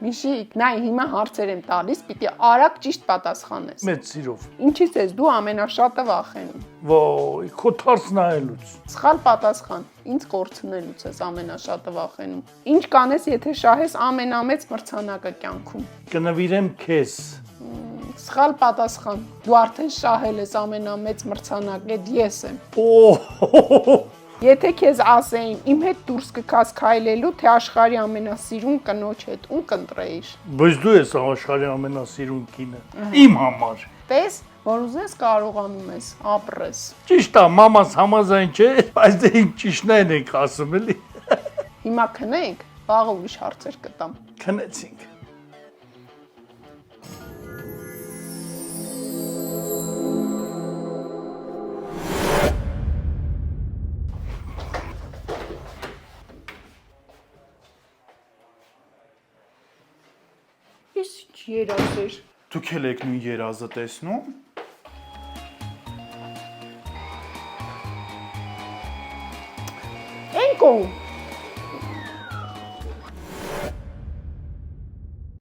Միշիկ, նայ հիմա հարցեր եմ տալիս, պիտի արագ ճիշտ պատասխանես։ Մեծ սիրով։ Ինչից ես դու ամենաշատը վախենում։ Ոյ, քո թարս նայելուց։ Սխալ պատասխան։ Ինձ կորցնելուց ես ամենաշատը վախենում։ Ինչ կանես, եթե շահես ամենամեծ մրցանակը կյանքում։ Կնվիրեմ քեզ։ Սխալ պատասխան։ Դու արդեն շահել ես ամենամեծ մրցանակը, ես եմ։ Օ, Եթե քեզ ասեին, իմ հետ դուրս կգաս քայլելու, թե աշխարհի ամենասիրուն կնոջ հետ, ում կընտրեիր։ բայց դու ես աշխարհի ամենասիրուն կինը։ Իմ համար։ Տես, որ ուզես կարողանում ես, ապրես։ Ճիշտ է, մամաս համաձայն չէ, բայց դե ինչ ճիշտն ենք ասում էլի։ Հիմա քնենք, վաղը ուրիշ հարցեր կտամ։ Քնեցինք։ Ես ինչ երազ էր։ Դուք էլ եք նույն երազը տեսնում։ Են կողմ,